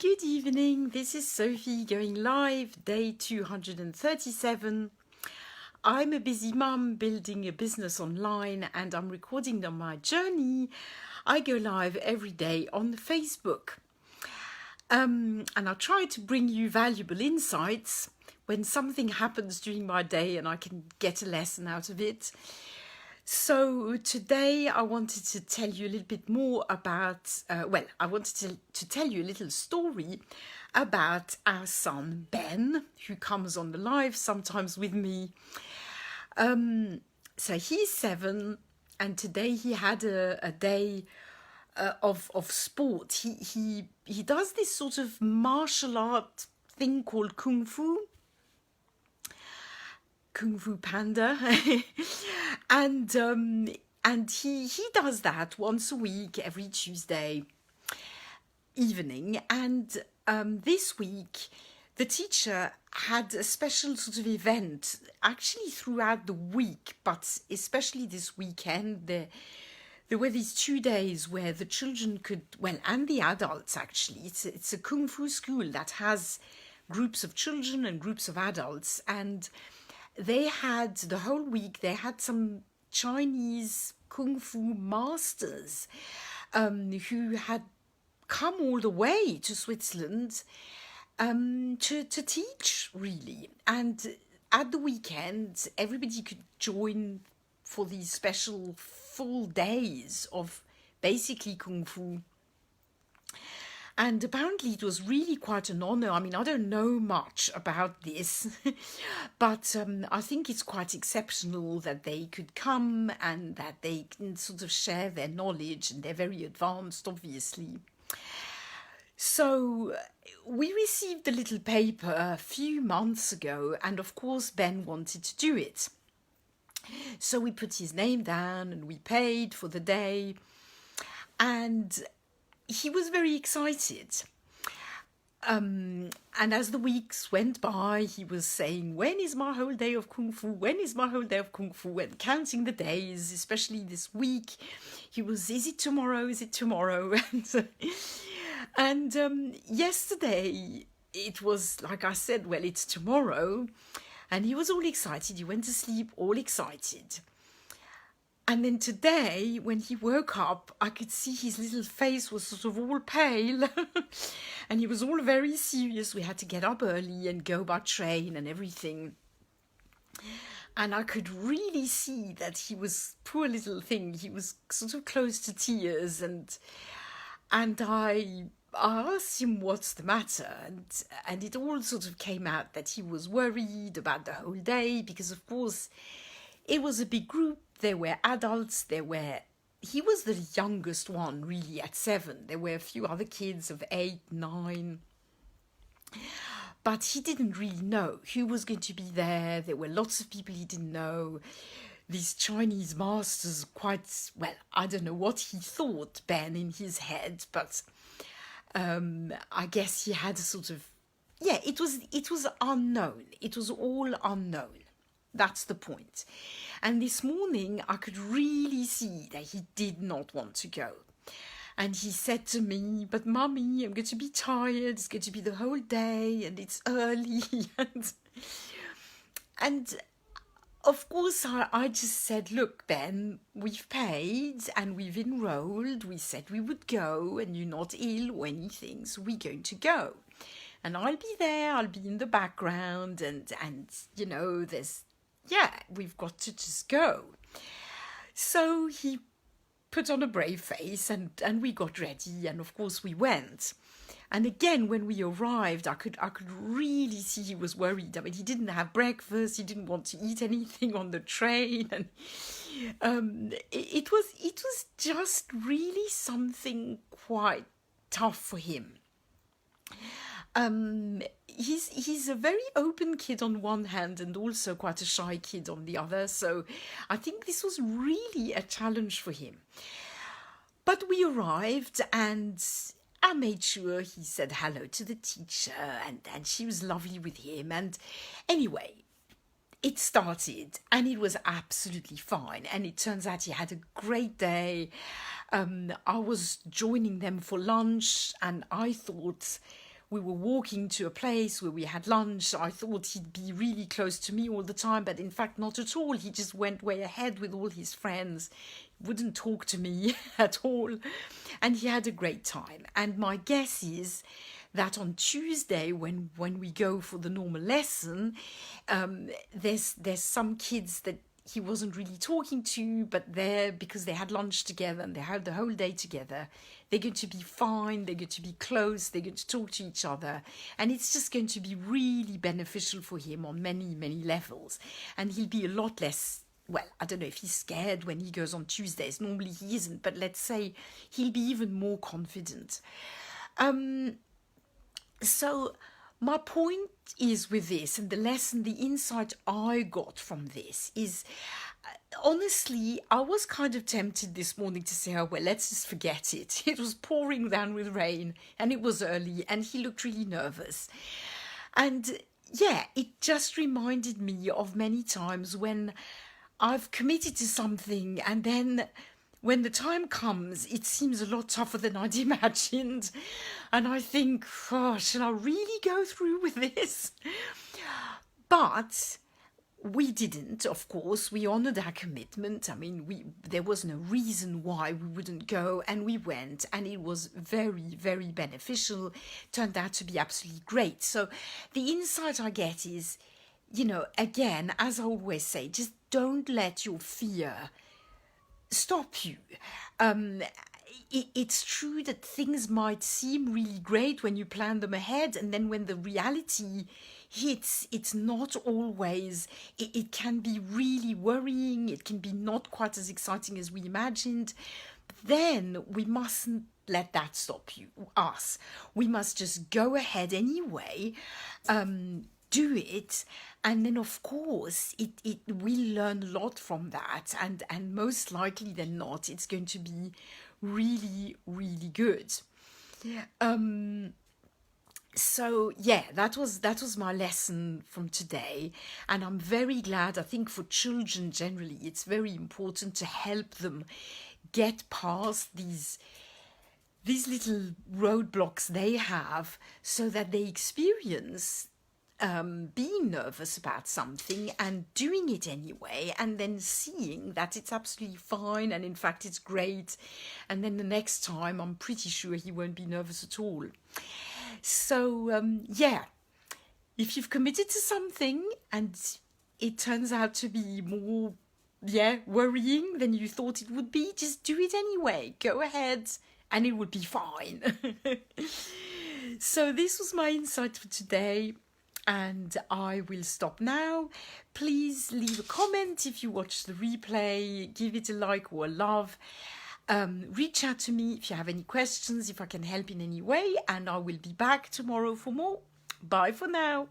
Good evening, this is Sophie going live, day 237. I'm a busy mum building a business online and I'm recording on my journey. I go live every day on Facebook. And I try to bring you valuable insights when something happens during my day and I can get a lesson out of it. So today I wanted to tell you a little bit more about, I wanted to tell you a little story about our son Ben, who comes on the live sometimes with me. So he's 7 and today he had a day of sport. He does this sort of martial art thing called Kung Fu Panda. and he does that once a week, every Tuesday evening. And this week, the teacher had a special sort of event, actually throughout the week, but especially this weekend. There were these 2 days where the children could, and the adults actually, it's a Kung Fu school that has groups of children and groups of adults, and they had, the whole week, they had some Chinese Kung Fu masters who had come all the way to Switzerland to teach, really. And at the weekend, everybody could join for these special full days of basically Kung Fu. And apparently it was really quite an honor. I mean, I don't know much about this, but I think it's quite exceptional that they could come and that they can sort of share their knowledge, and they're very advanced, obviously. So we received a little paper a few months ago, and of course Ben wanted to do it. So we put his name down and we paid for the day, and he was very excited. And as the weeks went by, he was saying, when is my whole day of Kung Fu? When is my whole day of Kung Fu? And counting the days, especially this week, he was, is it tomorrow? Is it tomorrow? And yesterday, it was, like I said, well, it's tomorrow. And he was all excited. He went to sleep all excited. And then today, when he woke up, I could see his little face was sort of all pale. And he was all very serious. We had to get up early and go by train and everything. And I could really see that he was, poor little thing, he was sort of close to tears. And I asked him what's the matter. And it all sort of came out that he was worried about the whole day because, of course, it was a big group. There were adults, he was the youngest one really at 7. There were a few other kids of 8, 9. But he didn't really know who was going to be there. There were lots of people he didn't know. These Chinese masters, I don't know what he thought, Ben, in his head, but I guess he had a sort of, it was unknown. It was all unknown. That's the point. And this morning, I could really see that he did not want to go. And he said to me, but Mummy, I'm going to be tired. It's going to be the whole day and it's early. and of course, I just said, look, Ben, we've paid and we've enrolled. We said we would go and you're not ill or anything, so we're going to go. And I'll be there, I'll be in the background and you know, we've got to just go. So he put on a brave face and we got ready and of course we went. And again, when we arrived, I could really see he was worried. I mean, he didn't have breakfast, he didn't want to eat anything on the train, and it was just really something quite tough for him. He's a very open kid on one hand and also quite a shy kid on the other. So I think this was really a challenge for him. But we arrived and I made sure he said hello to the teacher and she was lovely with him. And anyway, it started and it was absolutely fine. And it turns out he had a great day. I was joining them for lunch and I thought, we were walking to a place where we had lunch. I thought he'd be really close to me all the time, but in fact not at all. He just went way ahead with all his friends, wouldn't talk to me at all, and he had a great time. And my guess is that on Tuesday, when we go for the normal lesson, there's some kids that he wasn't really talking to, but they're, because they had lunch together and they had the whole day together, they're going to be fine, they're going to be close, they're going to talk to each other, and it's just going to be really beneficial for him on many, many levels. And he'll be a lot less, well, I don't know if he's scared when he goes on Tuesdays. Normally he isn't, but let's say he'll be even more confident. So my point is with this, and the lesson, the insight I got from this is, honestly, I was kind of tempted this morning to say, oh, well, let's just forget it. It was pouring down with rain and it was early and he looked really nervous. And yeah, it just reminded me of many times when I've committed to something and then when the time comes, it seems a lot tougher than I'd imagined. And I think, oh, shall I really go through with this? But we didn't, of course. We honoured our commitment. I mean, there was no reason why we wouldn't go, and we went, and it was very, very beneficial. Turned out to be absolutely great. So the insight I get is, you know, again, as I always say, just don't let your fear stop you. It's true that things might seem really great when you plan them ahead, and then when the reality hits, it's not always, it can be really worrying, it can be not quite as exciting as we imagined. But then we mustn't let that stop us. We must just go ahead anyway, do it, and then of course we'll learn a lot from that, and most likely than not it's going to be really, really good. So yeah, that was my lesson from today, and I'm very glad. I think for children generally it's very important to help them get past these little roadblocks they have, so that they experience being nervous about something and doing it anyway, and then seeing that it's absolutely fine and in fact it's great, and then the next time I'm pretty sure he won't be nervous at all. So yeah, if you've committed to something and it turns out to be more worrying than you thought it would be, just do it anyway. Go ahead and it will be fine. So this was my insight for today, and I will stop now. Please leave a comment if you watch the replay, give it a like or a love. Reach out to me if you have any questions, if I can help in any way, and I will be back tomorrow for more. Bye for now.